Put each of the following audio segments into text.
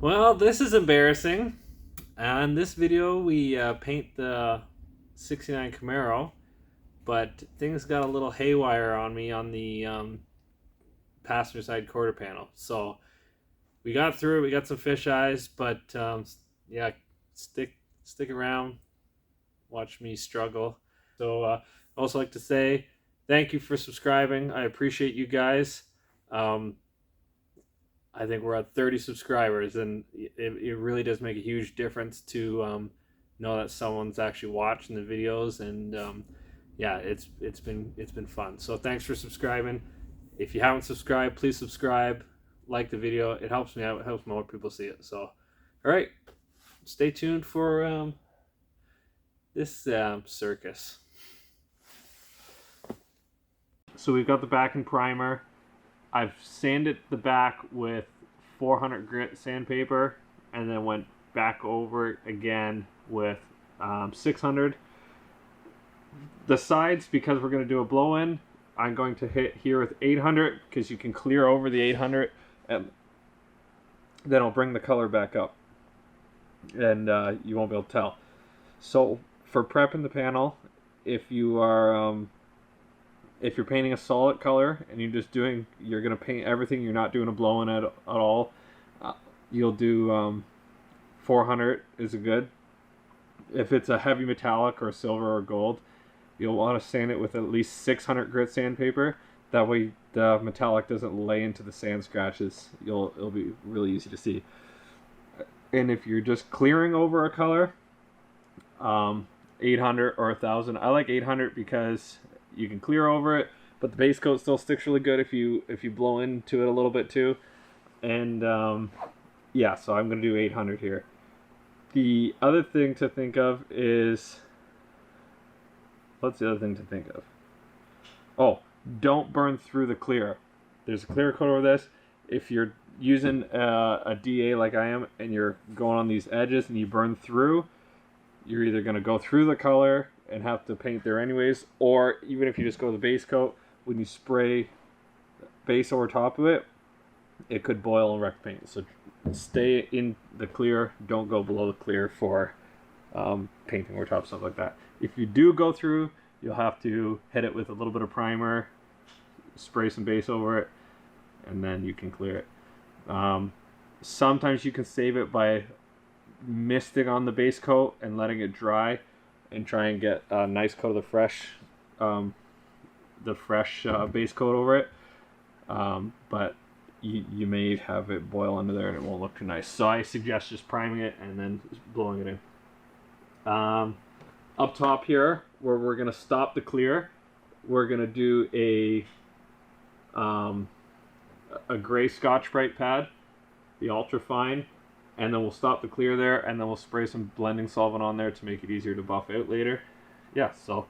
Well, this is embarrassing. In this video, we paint the '69 Camaro, but things got a little haywire on me on the passenger side quarter panel. So we got through it. We got some fish eyes, but yeah, stick around, watch me struggle. So I also like to say thank you for subscribing. I appreciate you guys. I think we're at 30 subscribers, and it really does make a huge difference to know that someone's actually watching the videos. And yeah, it's been fun. So thanks for subscribing. If you haven't subscribed, please subscribe, like the video. It helps me out. It helps more people see it. So, all right, stay tuned for this circus. So we've got the back in primer. I've sanded the back with 400 grit sandpaper and then went back over it again with 600. The sides, because we're going to do a blow-in, I'm going to hit here with 800 because you can clear over the 800 and then I'll bring the color back up and you won't be able to tell. So for prepping the panel, if you are if you're painting a solid color and you're going to paint everything, you're not doing a blow-in at all, you'll do 400 is a good. If it's a heavy metallic or silver or gold, you'll want to sand it with at least 600 grit sandpaper. That way the metallic doesn't lay into the sand scratches. It'll be really easy to see. And if you're just clearing over a color, 800 or 1000. I like 800 because you can clear over it, but the base coat still sticks really good if you blow into it a little bit too. And yeah, so I'm going to do 800 here. The other thing to think of is, what's the other thing to think of? Oh, don't burn through the clear. There's a clear coat over this. If you're using a DA like I am and you're going on these edges and you burn through, you're either going to go through the color and have to paint there anyways, or even if you just go the base coat, when you spray base over top of it, it could boil and wreck paint. So stay in the clear, don't go below the clear for painting over top, stuff like that. If you do go through, you'll have to hit it with a little bit of primer, spray some base over it, and then you can clear it. Sometimes you can save it by misting on the base coat and letting it dry and try and get a nice coat of the fresh base coat over it, but you may have it boil under there and it won't look too nice. So I suggest just priming it and then blowing it in. Up top here, where we're going to stop the clear, we're going to do a gray Scotch-Brite pad, the ultra fine, and then we'll stop the clear there, and then we'll spray some blending solvent on there to make it easier to buff out later. Yeah, so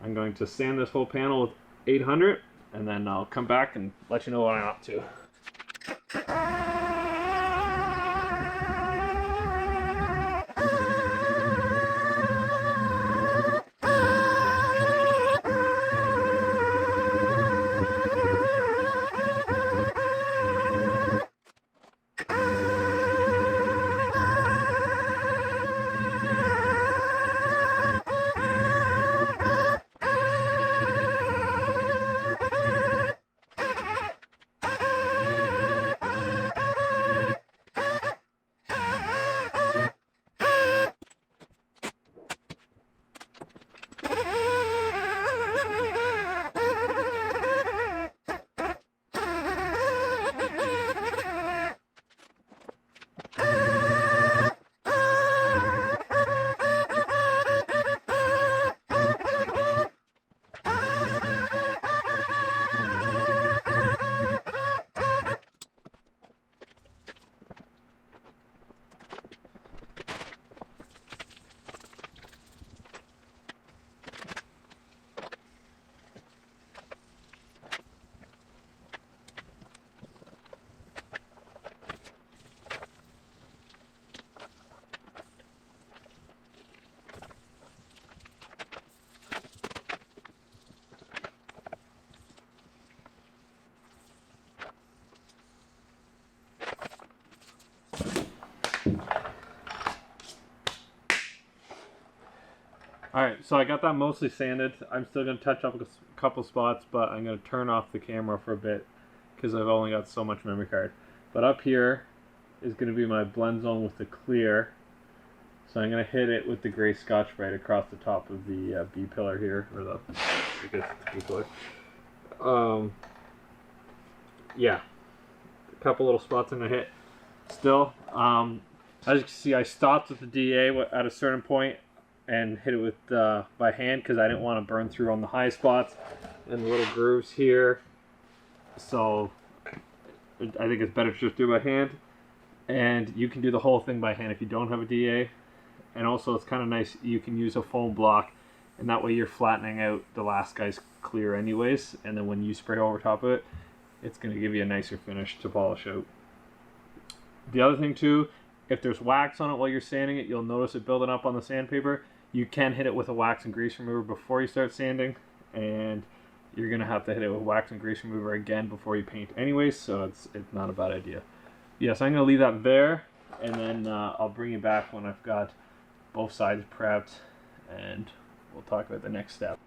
I'm going to sand this whole panel with 800, and then I'll come back and let you know what I'm up to. Alright, so I got that mostly sanded. I'm still going to touch up a couple spots, but I'm going to turn off the camera for a bit because I've only got so much memory card. But up here is going to be my blend zone with the clear. So I'm going to hit it with the gray Scotch-Brite across the top of the B pillar here, or the, I guess it's B pillar. Yeah, a couple little spots I'm going to hit. Still, as you can see, I stopped with the DA at a certain point and hit it with by hand because I didn't want to burn through on the high spots and the little grooves here. So I think it's better to just do it by hand. And you can do the whole thing by hand if you don't have a DA. And also it's kind of nice, you can use a foam block, and that way you're flattening out the last guy's clear anyways, and then when you spray over top of it, it's going to give you a nicer finish to polish out. The other thing too, if there's wax on it while you're sanding it, you'll notice it building up on the sandpaper. You can hit it with a wax and grease remover before you start sanding, and you're going to have to hit it with wax and grease remover again before you paint anyways, so it's not a bad idea. Yes, I'm going to leave that there, and then I'll bring you back when I've got both sides prepped, and we'll talk about the next step.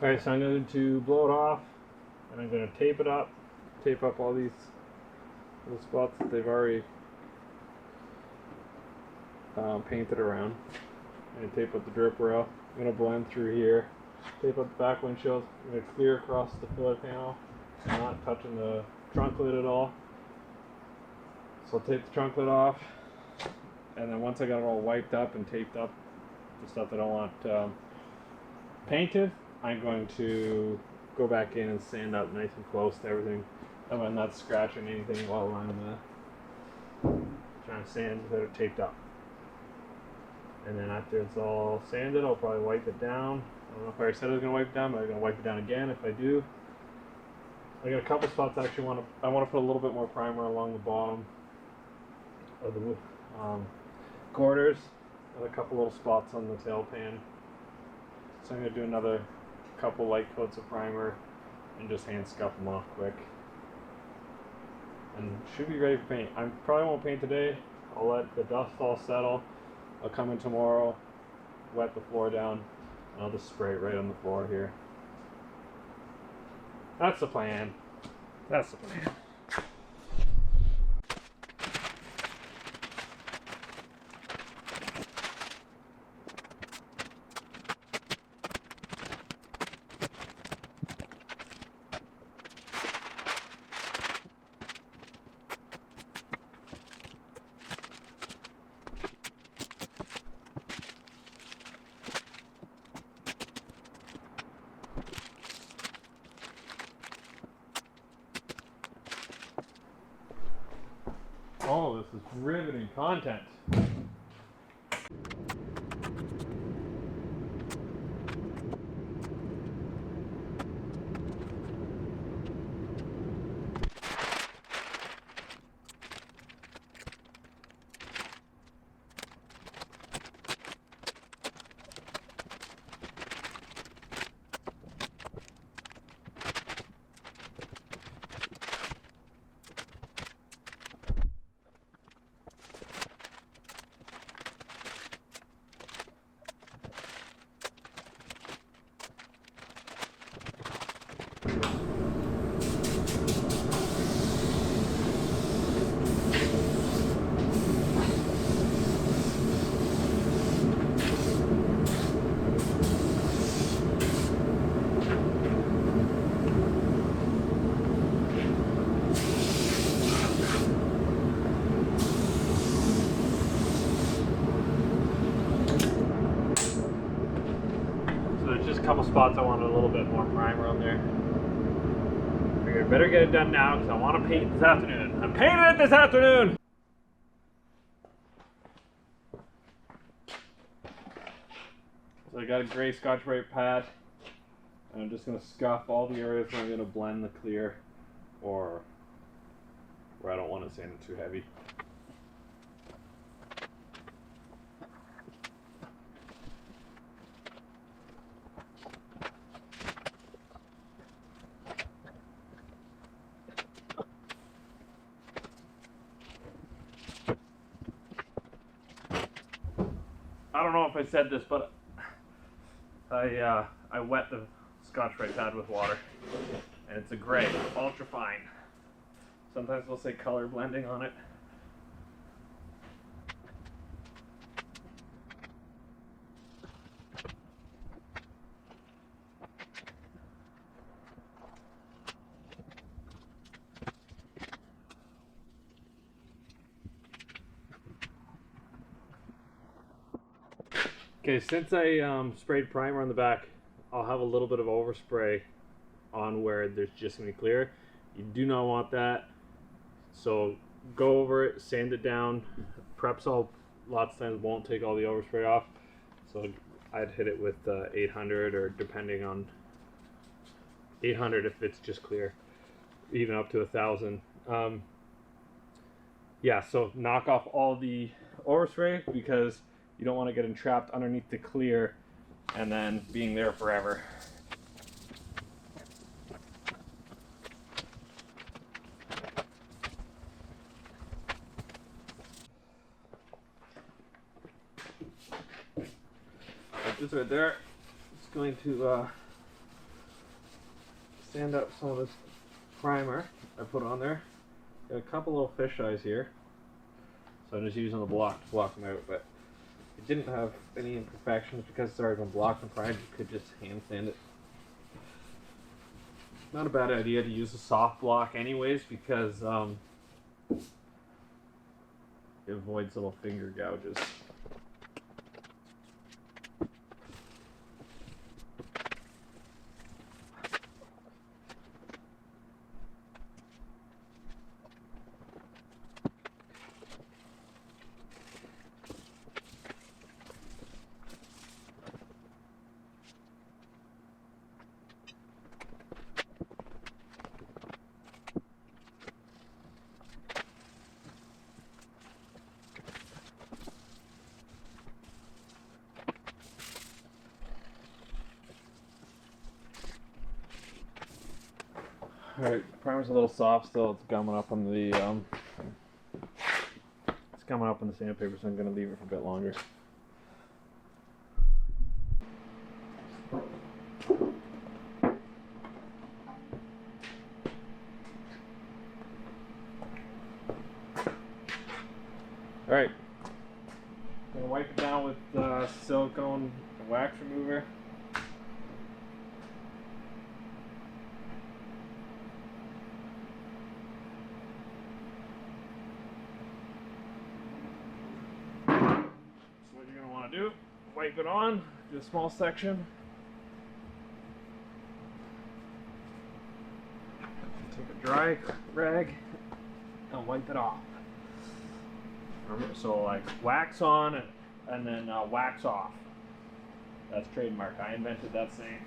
Alright, so I'm going to blow it off, and I'm going to tape it up, tape up all these little spots that they've already painted around, and tape up the drip rail. I'm going to blend through here, tape up the back windshield. I'm going to clear across the filler panel, not touching the trunk lid at all. So I'll tape the trunk lid off, and then once I got it all wiped up and taped up, the stuff that I want painted, I'm going to go back in and sand up nice and close to everything. I'm not scratching anything while I'm trying to sand that are taped up. And then after it's all sanded, I'll probably wipe it down. I don't know if I already said I was going to wipe it down, but I'm going to wipe it down again if I do. I got a couple spots I actually want to put a little bit more primer along the bottom of the quarters, and a couple little spots on the tail pan. So I'm going to do another couple light coats of primer and just hand scuff them off quick. And should be ready for paint. I probably won't paint today. I'll let the dust all settle. I'll come in tomorrow, wet the floor down, and I'll just spray it right on the floor here. That's the plan. That's the plan. Oh, this is riveting content. spots I wanted a little bit more primer on there. Figured I better get it done now because I want to paint this afternoon. I'm painting it this afternoon! So I got a gray Scotch-Brite pad, and I'm just going to scuff all the areas where I'm going to blend the clear, or where I don't want it sanded too heavy. I don't know if I said this, but I wet the Scotch-Brite pad with water, and it's a gray, ultra fine. Sometimes they'll say color blending on it. Okay, since I sprayed primer on the back, I'll have a little bit of overspray on where there's just going to be clear. You do not want that, so go over it, sand it down. Prep salt lots of times won't take all the overspray off, so I'd hit it with 800, or depending on 800 if it's just clear, even up to 1,000. Yeah, so knock off all the overspray because you don't want to get entrapped underneath the clear and then being there forever. Like this right there, it's going to sand up some of this primer I put on there. Got a couple little fish eyes here, so I'm just using the block to block them out, but it didn't have any imperfections because it's already been blocked and primed. You could just hand sand it. Not a bad idea to use a soft block anyways, because it avoids little finger gouges. Alright, primer's a little soft still. It's gumming up on the sandpaper, so I'm gonna leave it for a bit longer. Alright, I'm gonna wipe it down with silicone wax remover. Do, wipe it on, do a small section. Take a dry rag and wipe it off. So like wax on and then wax off. That's trademark. I invented that saying.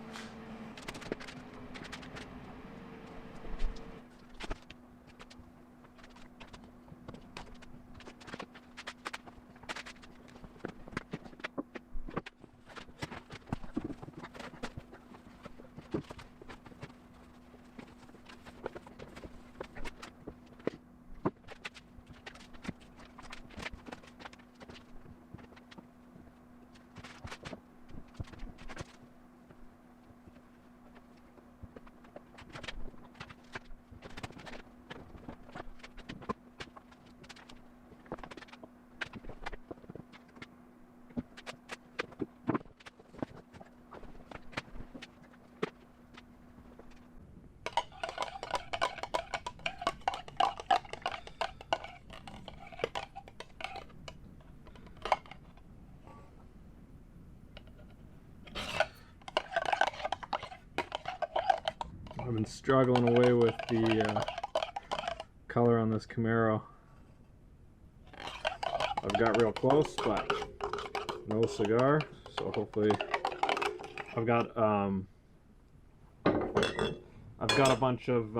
struggling away with the color on this Camaro. I've got real close, but no cigar, so hopefully I've got a bunch of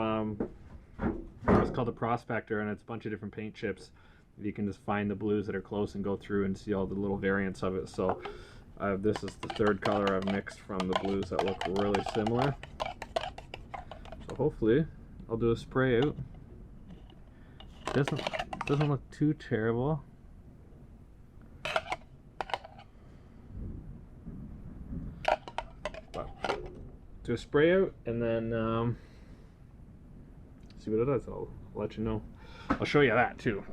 what's called a prospector, and it's a bunch of different paint chips. You can just find the blues that are close and go through and see all the little variants of it. So this is the third color I've mixed from the blues that look really similar. So hopefully I'll do a spray out. Doesn't look too terrible. But do a spray out and then see what it does. I'll let you know. I'll show you that too.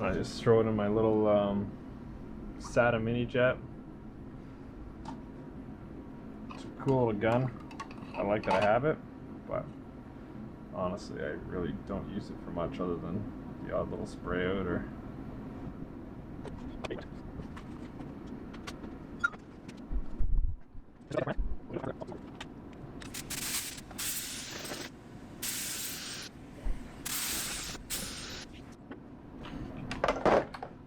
I just throw it in my little SATA mini jet. It's a cool little gun. I like that I have it, but honestly I really don't use it for much other than the odd little spray out or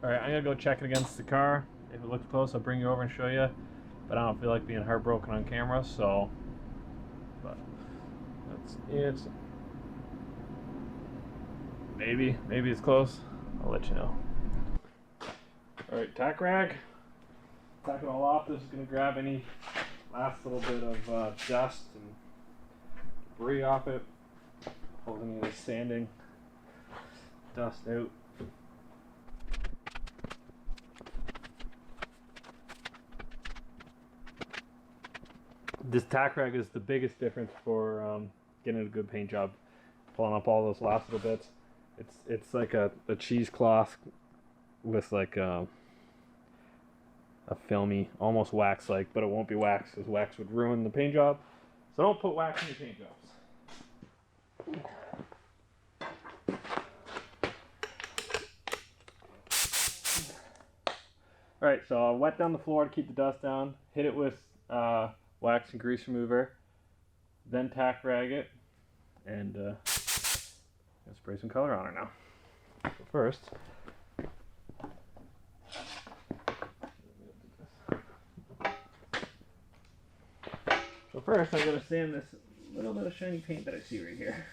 Alright, I'm gonna go check it against the car. If it looks close, I'll bring you over and show you. But I don't feel like being heartbroken on camera, so. But that's it. Maybe it's close. I'll let you know. Alright, tack rag. Tack it all off. This is gonna grab any last little bit of dust and debris off it. Holding any of the sanding dust out. This tack rag is the biggest difference for getting a good paint job. Pulling up all those last little bits. It's like a cheesecloth with like a filmy, almost wax-like, but it won't be wax because wax would ruin the paint job. So don't put wax in your paint jobs. Alright, so I'll wet down the floor to keep the dust down. Hit it with wax and grease remover, then tack rag it, and spray some color on it now. So first, I'm going to sand this little bit of shiny paint that I see right here.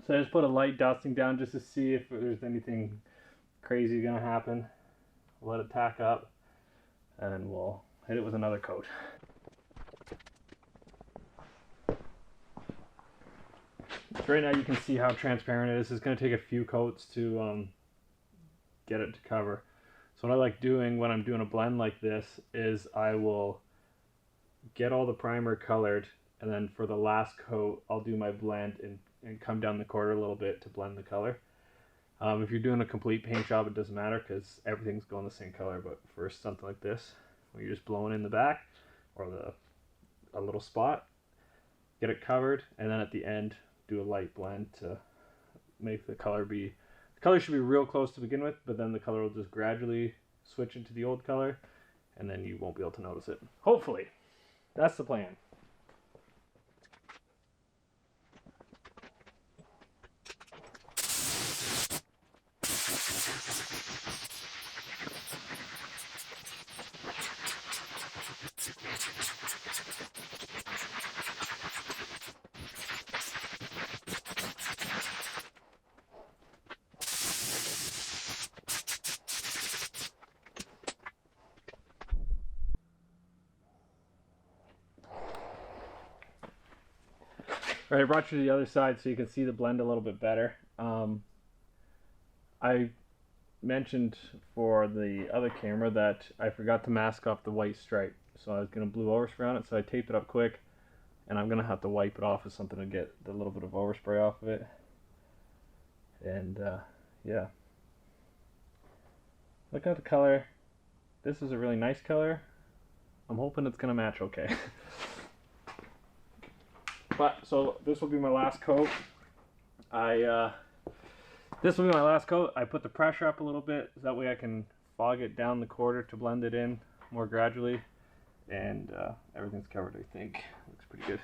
So I just put a light dusting down just to see if there's anything crazy gonna happen. Let it tack up, and then we'll hit it with another coat. So right now you can see how transparent it is. It's gonna take a few coats to get it to cover. So what I like doing when I'm doing a blend like this is I will get all the primer colored, and then for the last coat I'll do my blend and come down the corner a little bit to blend the color. If you're doing a complete paint job, it doesn't matter because everything's going the same color. But for something like this, when you're just blowing in the back or a little spot, get it covered, and then at the end do a light blend to make the color be. The color should be real close to begin with, but then the color will just gradually switch into the old color, and then you won't be able to notice it. Hopefully, that's the plan. All right, I brought you to the other side so you can see the blend a little bit better. I mentioned for the other camera that I forgot to mask off the white stripe, so I was going to blue overspray on it, so I taped it up quick, and I'm going to have to wipe it off with something to get the little bit of overspray off of it. And yeah, look at the color. This is a really nice color. I'm hoping it's going to match okay. But so this will be my last coat. This will be my last coat. I put the pressure up a little bit so that way I can fog it down the quarter to blend it in more gradually. And everything's covered, I think. Looks pretty good.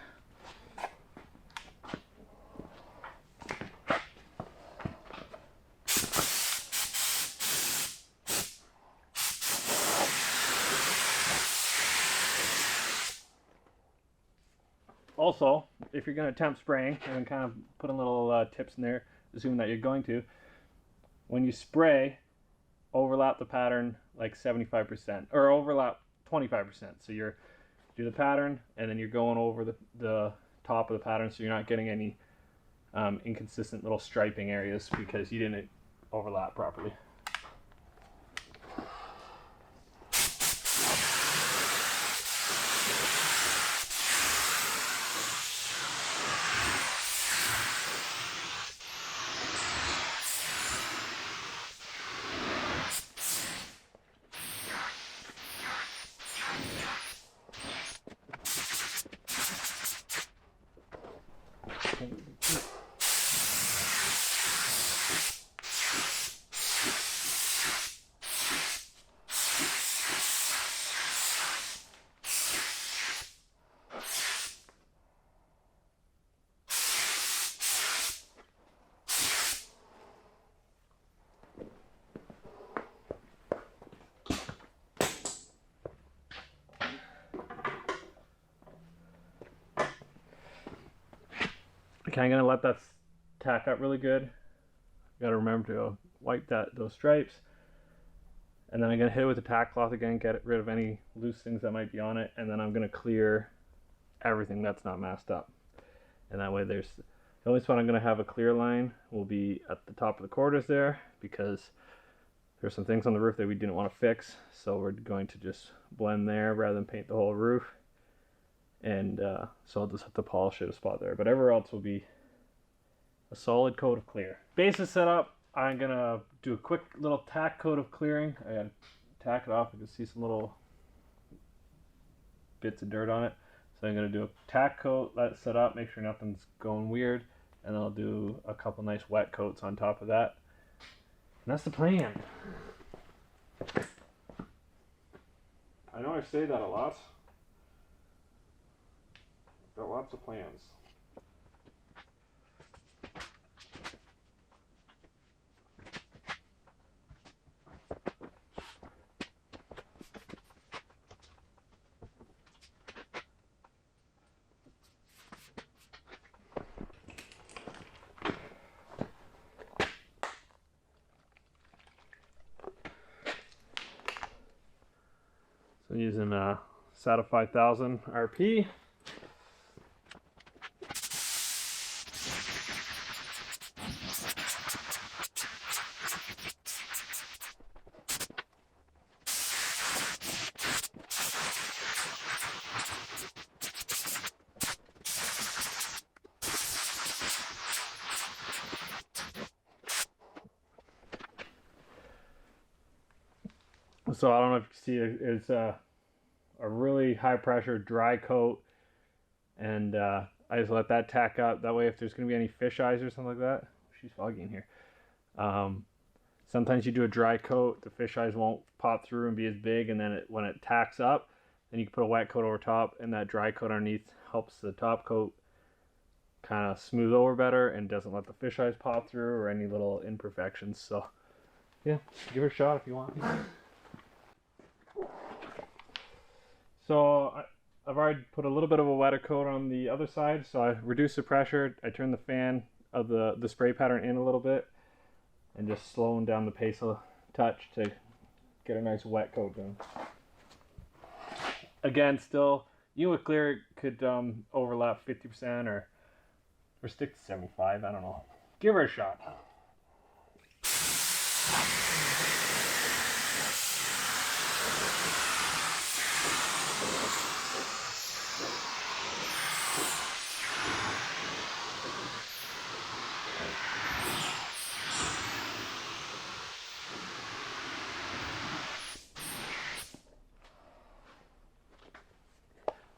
Also, if you're going to attempt spraying, and kind of put a little tips in there, assuming that you're going to, when you spray, overlap the pattern like 75%, or overlap 25%. So you're do the pattern, and then you're going over the top of the pattern, so you're not getting any inconsistent little striping areas because you didn't overlap properly. Okay, I'm gonna let that tack up really good. Gotta remember to wipe those stripes, and then I'm gonna hit it with the tack cloth again, get rid of any loose things that might be on it, and then I'm gonna clear everything that's not masked up. And that way, the only spot I'm gonna have a clear line will be at the top of the quarters there, because there's some things on the roof that we didn't want to fix, so we're going to just blend there rather than paint the whole roof. And so I'll just have to polish it a spot there, but everywhere else will be a solid coat of clear. Base is set up. I'm gonna do a quick little tack coat of clearing. I gotta tack it off. You can see some little bits of dirt on it. So I'm gonna do a tack coat, let it set up, make sure nothing's going weird, and I'll do a couple nice wet coats on top of that. And that's the plan. I know I say that a lot. Got lots of plans. So using a SATA 5000 RP. So I don't know if you can see it, it's a really high pressure dry coat, and I just let that tack up. That way if there's going to be any fish eyes or something like that, she's foggy in here. Sometimes you do a dry coat, the fish eyes won't pop through and be as big, and then when it tacks up, then you can put a wet coat over top, and that dry coat underneath helps the top coat kind of smooth over better and doesn't let the fish eyes pop through or any little imperfections. So yeah, give it a shot if you want. So I've already put a little bit of a wetter coat on the other side, so I reduced the pressure. I turned the fan of the spray pattern in a little bit and just slowing down the pace a touch to get a nice wet coat done. Again, still, you with clear could overlap 50% or Or stick to 75, I don't know. Give her a shot.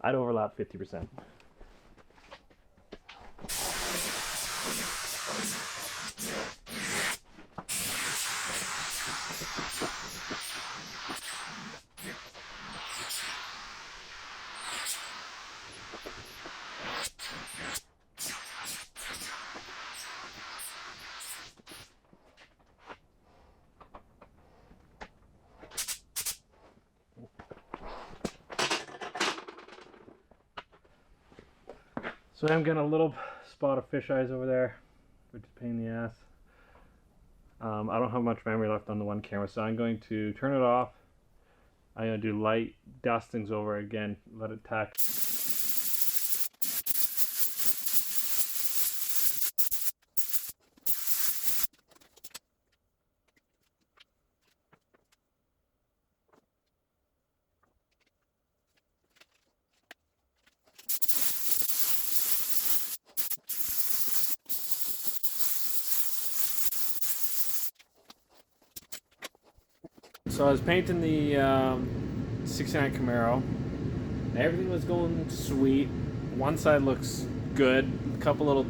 I'd overlap 50%. So I'm getting a little spot of fish eyes over there, which is a pain in the ass. I don't have much memory left on the one camera, so I'm going to turn it off. I'm going to do light dustings over it again, let it tack. So I was painting the 69 Camaro. Everything was going sweet. One side looks good. A couple little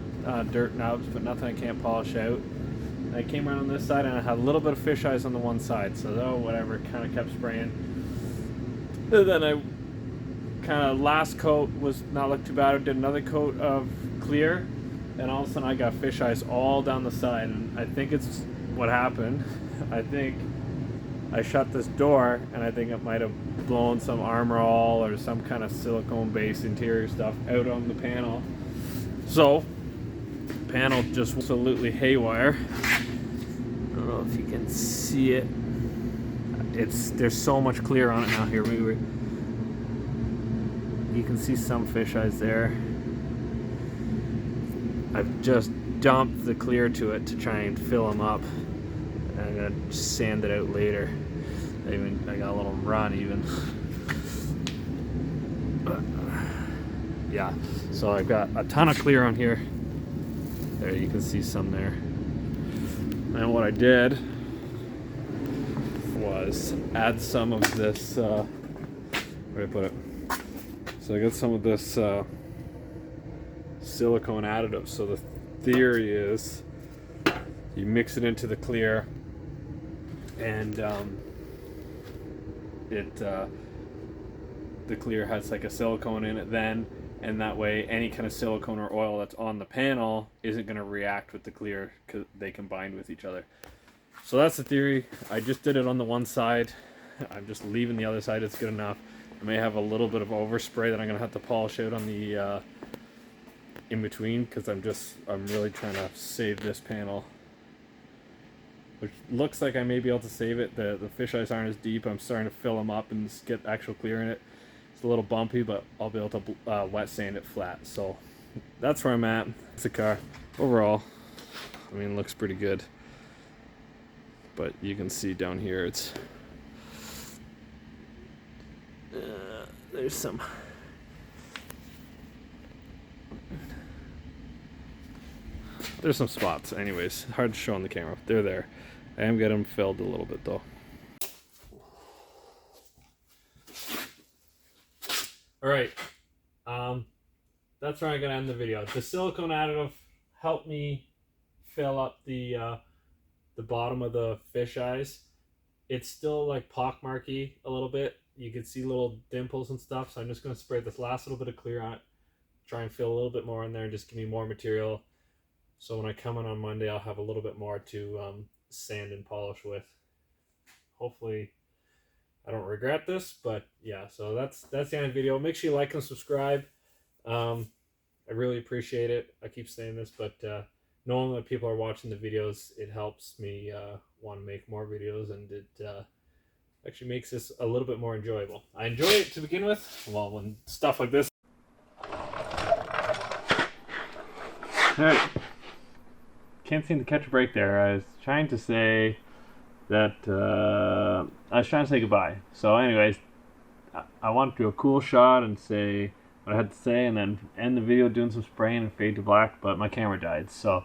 dirt nubs, but nothing I can't polish out. And I came around on this side and I had a little bit of fish eyes on the one side. So whatever, kind of kept spraying. And then I kind of last coat was not look too bad. I did another coat of clear, and all of a sudden I got fish eyes all down the side. And I think it's what happened. I think I shut this door, and I think it might have blown some Armor All or some kind of silicone-based interior stuff out on the panel. So, panel just absolutely haywire. I don't know if you can see it. There's so much clear on it now. Here, you can see some fish eyes there. I've just dumped the clear to it to try and fill them up. I'm gonna sand it out later. I got a little run even. But, yeah, so I've got a ton of clear on here. There, you can see some there. And what I did was add some of this, where did I put it? So I got some of this silicone additive. So the theory is you mix it into the clear, and the clear has like a silicone in it then, and that way any kind of silicone or oil that's on the panel isn't going to react with the clear because they combine with each other. So that's the theory. I just did it on the one side. I'm just leaving the other side. It's good enough. I may have a little bit of overspray that I'm going to have to polish out on the in between, because I'm really trying to save this panel, which looks like I may be able to save it. The fish eyes aren't as deep. I'm starting to fill them up and get actual clear in it. It's a little bumpy, but I'll be able to wet sand it flat. So that's where I'm at. It's a car. Overall, I mean, it looks pretty good. But you can see down here, it's there's some spots. Anyways, hard to show on the camera. They're there. I am getting them filled a little bit though. Alright, that's where I'm gonna end the video. The silicone additive helped me fill up the bottom of the fish eyes. It's still like pockmarky a little bit. You can see little dimples and stuff, so I'm just gonna spray this last little bit of clear on it, try and fill a little bit more in there and just give me more material. So when I come in on Monday, I'll have a little bit more to sand and polish with. Hopefully I don't regret this, but yeah, so that's the end of the video. Make sure you like and subscribe. I really appreciate it. I keep saying this, but knowing that people are watching the videos, it helps me want to make more videos, and it actually makes this a little bit more enjoyable. I enjoy it to begin with. Well, when stuff like this Alright. Can't seem to catch a break there. I was trying to say that I was trying to say goodbye. So anyways, I want to do a cool shot and say what I had to say, and then end the video doing some spraying and fade to black, but my camera died. So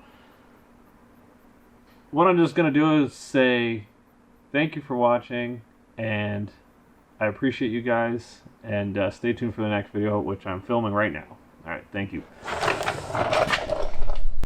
what I'm just going to do is say thank you for watching, and I appreciate you guys, and stay tuned for the next video, which I'm filming right now. Alright, thank you.